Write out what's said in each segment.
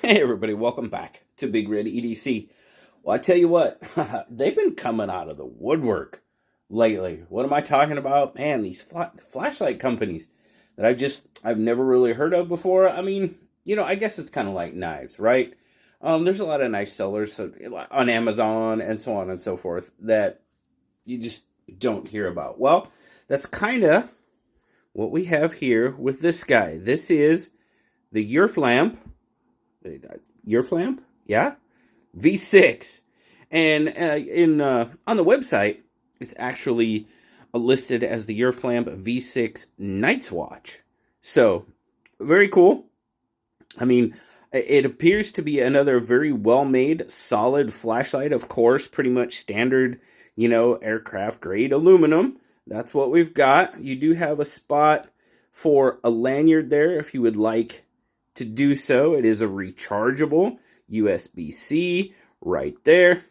Hey everybody, welcome back to BigRedEDC. Well, I tell you what, they've been coming out of the woodwork lately. What am I talking about? Man, these flashlight companies that I've never really heard of before. I mean, I guess it's kind of like knives, right? There's a lot of knife sellers on Amazon and so on and so forth that you just don't hear about. Well, that's kind of what we have here with this guy. This is the UrFlamp. UrFlamp, yeah, V6, and on the website, it's actually listed as the UrFlamp V6 Night's Watch. So, very cool. I mean, it appears to be another very well-made, solid flashlight. Of course, pretty much standard, aircraft grade aluminum. That's what we've got. You do have a spot for a lanyard there if you would like to do so. It is a rechargeable USB-C right there.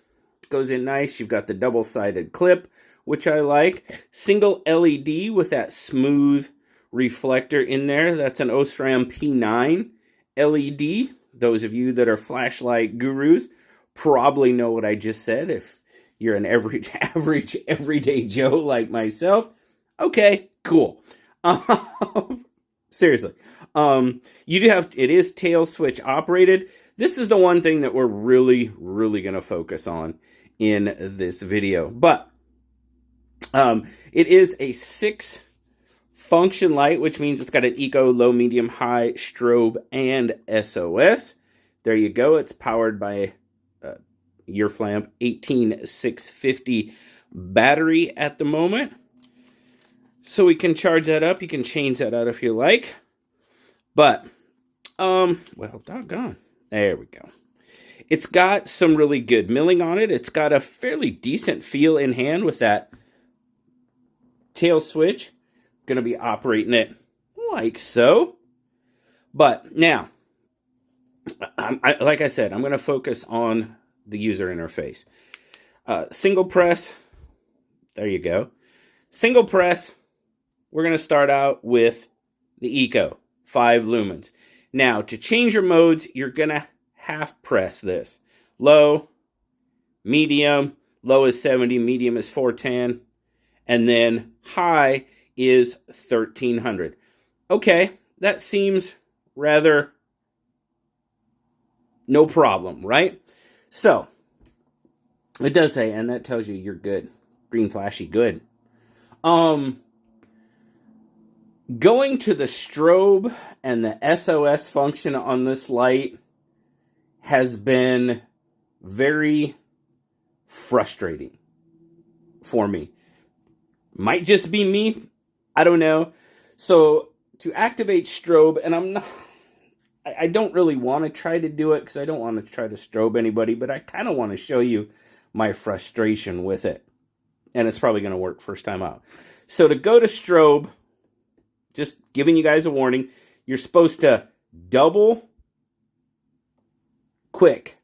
Goes in nice. You've got the double-sided clip, which I like. Single LED with that smooth reflector in there. That's an UrFlamp P9 LED. Those of you that are flashlight gurus probably know what I just said. If you're an average, everyday Joe like myself, okay, cool. Seriously. It is tail switch operated. This is the one thing that we're really going to focus on in this video. But it is a 6 function light, which means it's got an eco, low, medium, high, strobe, and SOS. There you go. It's powered by UrFlamp 18650 battery at the moment. So we can charge that up. You can change that out if you like. But, well, doggone. There we go. It's got some really good milling on it. It's got a fairly decent feel in hand with that tail switch. Going to be operating it like so. But now, like I said, I'm going to focus on the user interface. Single press. There you go. Single press. We're going to start out with the Eco, 5 lumens. Now, to change your modes, you're going to half press this. Low, medium, low is 70, medium is 410, and then high is 1300. Okay, that seems rather no problem, right? So, it does say, and that tells you you're good. Green flashy, good. Going to the strobe and the SOS function on this light has been very frustrating for me. Might just be me. I don't know. So to activate strobe, and I don't really want to try to do it because I don't want to try to strobe anybody, but I kind of want to show you my frustration with it. And it's probably going to work first time out. So to go to strobe, just giving you guys a warning, you're supposed to double quick.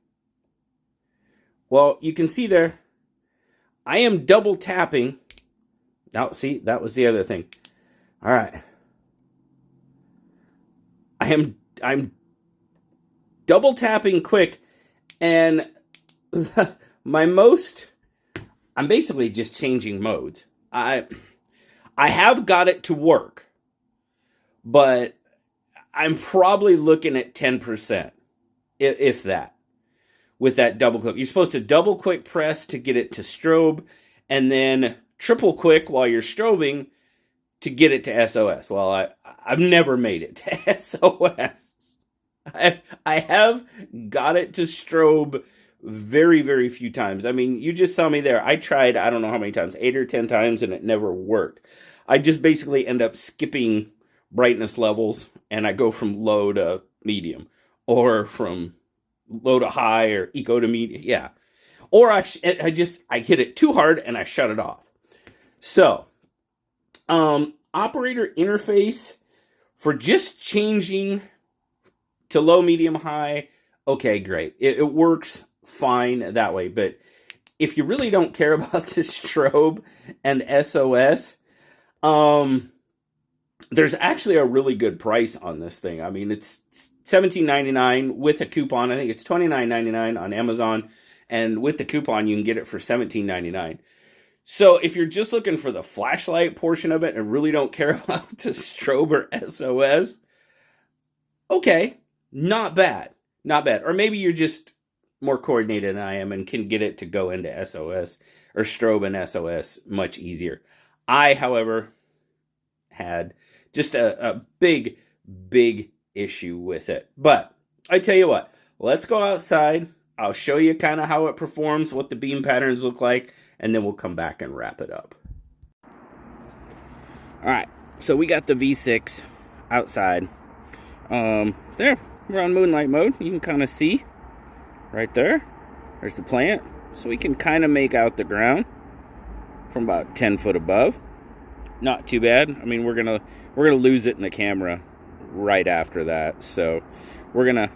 Well, you can see there, I am double tapping. Now, see, that was the other thing. All right. I'm double tapping quick, and I'm basically just changing modes. I have got it to work. But I'm probably looking at 10%, if that, with that double click. You're supposed to double quick press to get it to strobe, and then triple quick while you're strobing to get it to SOS. Well, I've never made it to SOS. I have got it to strobe very, very few times. I mean, you just saw me there. I tried, I don't know how many times, 8 or 10 times, and it never worked. I just basically end up skipping brightness levels, and I go from low to medium, or from low to high, or eco to medium, yeah. Or I hit it too hard, and I shut it off. So, operator interface for just changing to low, medium, high, okay, great. It works fine that way, but if you really don't care about the strobe and SOS, there's actually a really good price on this thing. I mean, it's $17.99 with a coupon. I think it's $29.99 on Amazon, and with the coupon you can get it for $17.99. So if you're just looking for the flashlight portion of it and really don't care about the strobe or SOS, okay, not bad. Not bad. Or maybe you're just more coordinated than I am and can get it to go into SOS or strobe and SOS much easier. I, however, had just a big issue with it. But I tell you what, let's go outside. I'll show you kind of how it performs, what the beam patterns look like, and then we'll come back and wrap it up. All right, so we got the V6 outside. There, we're on moonlight mode. You can kind of see right there. There's the plant. So we can kind of make out the ground from about 10 foot above. Not too bad. I mean, we're gonna lose it in the camera right after that. So we're gonna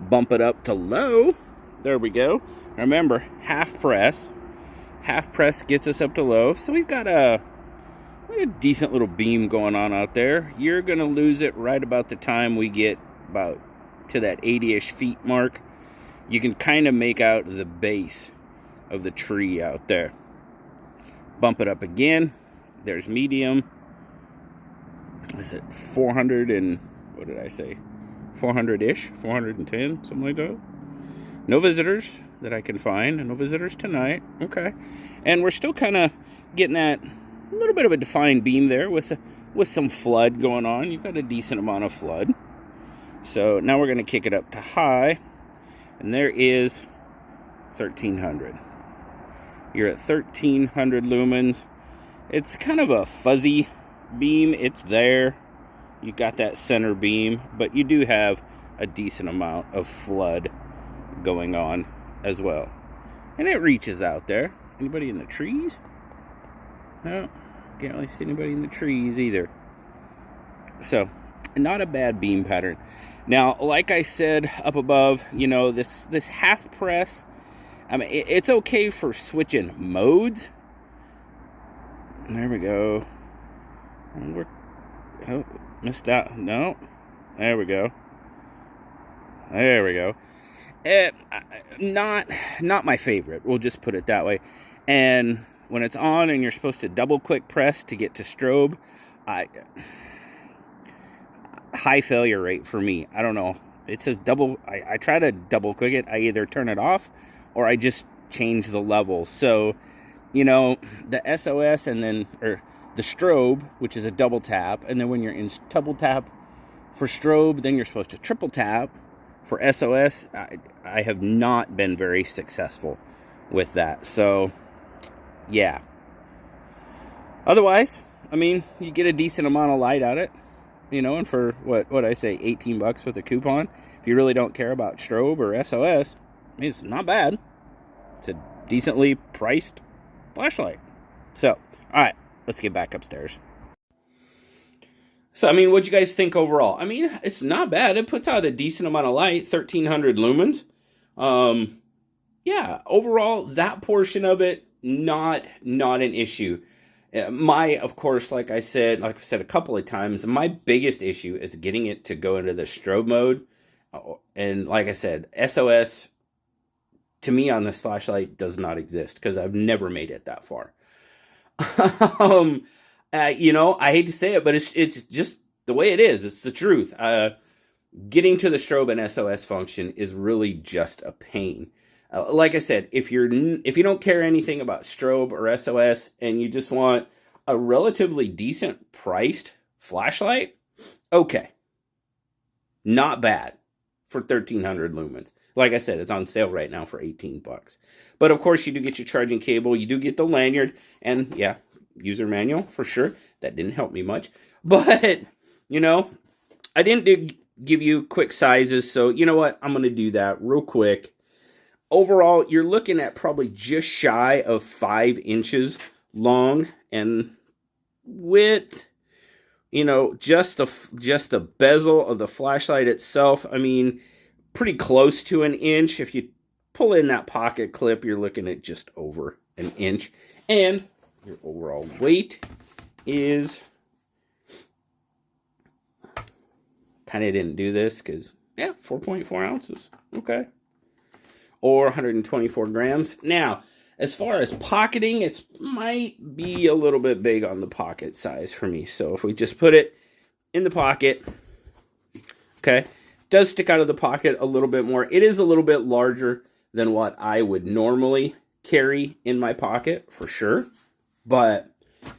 bump it up to low. There we go. Remember, half press. Half press gets us up to low. So we've got a decent little beam going on out there. You're gonna lose it right about the time we get about to that 80-ish feet mark. You can kind of make out the base of the tree out there. Bump it up again. There's medium. I said 400 and, what did I say? 400-ish, 410, something like that. No visitors that I can find. No visitors tonight. Okay. And we're still kind of getting that a little bit of a defined beam there with some flood going on. You've got a decent amount of flood. So now we're going to kick it up to high. And there is 1300. You're at 1300 lumens. It's kind of a fuzzy beam. It's there. You got that center beam, but you do have a decent amount of flood going on as well. And it reaches out there. Anybody in the trees? No, can't really see anybody in the trees either. So, not a bad beam pattern. Now, like I said up above, you know, this half press, I mean, it's okay for switching modes. There we go. Oh, missed out. No. There we go. There we go. Not my favorite. We'll just put it that way. And when it's on and you're supposed to double quick press to get to strobe, high failure rate for me. I don't know. It says double. I try to double quick it. I either turn it off or I just change the level. So, you know, the SOS and then, or the strobe, which is a double tap. And then when you're in double tap for strobe, then you're supposed to triple tap for SOS. I have not been very successful with that. So, yeah. Otherwise, I mean, you get a decent amount of light out of it. You know, and for what I say, $18 with a coupon. If you really don't care about strobe or SOS, it's not bad. It's a decently priced flashlight. So, all right, let's get back upstairs. So, I mean, what'd you guys think overall? I mean, it's not bad. It puts out a decent amount of light, 1300 lumens. Yeah, overall, that portion of it, not an issue. Of course, like I said a couple of times, my biggest issue is getting it to go into the strobe mode. And like I said, SOS, to me on this flashlight, does not exist because I've never made it that far. You know, I hate to say it, but it's just the way it is. It's the truth. Getting to the strobe and SOS function is really just a pain. Like I said, if you don't care anything about strobe or SOS and you just want a relatively decent priced flashlight, okay. Not bad for 1300 lumens. Like I said, it's on sale right now for $18. But of course, you do get your charging cable, you do get the lanyard, and yeah, user manual for sure. That didn't help me much. But, you know, I didn't give you quick sizes, so you know what? I'm going to do that real quick. Overall, you're looking at probably just shy of 5 inches long, and width, you know, just the bezel of the flashlight itself, I mean, pretty close to an inch. If you pull in that pocket clip, you're looking at just over an inch. And your overall weight is kind of didn't do this because, yeah, 4.4 ounces. Okay. Or 124 grams. Now, as far as pocketing, it might be a little bit big on the pocket size for me. So if we just put it in the pocket, okay, does stick out of the pocket a little bit more. It is a little bit larger than what I would normally carry in my pocket, for sure. But,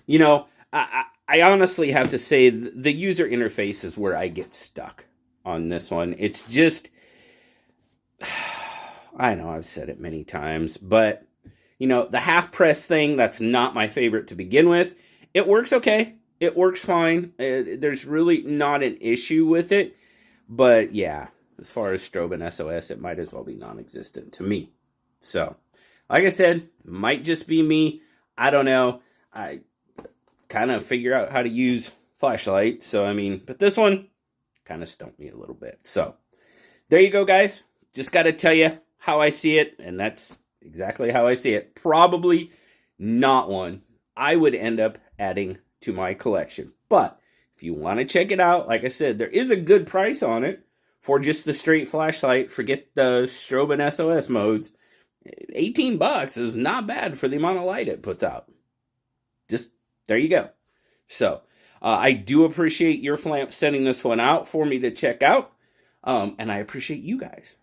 you know, I honestly have to say the user interface is where I get stuck on this one. It's just, I know I've said it many times, but, you know, the half press thing, that's not my favorite to begin with. It works okay. It works fine. There's really not an issue with it. But yeah, as far as strobe and SOS, it might as well be non-existent to me. So, like I said, might just be me. I don't know. I kind of figure out how to use flashlight. So, I mean, but this one kind of stumped me a little bit. So, there you go, guys. Just got to tell you how I see it. And that's exactly how I see it. Probably not one I would end up adding to my collection. But if you want to check it out, like I said, there is a good price on it for just the straight flashlight. Forget the strobe and SOS modes. $18 is not bad for the amount of light it puts out. Just, there you go. So, I do appreciate UrFlamp sending this one out for me to check out. And I appreciate you guys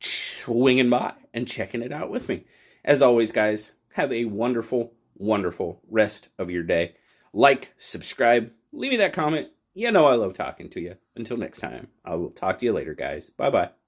swinging by and checking it out with me. As always, guys, have a wonderful, wonderful rest of your day. Like, subscribe, leave me that comment. You know I love talking to you. Until next time, I will talk to you later, guys. Bye-bye.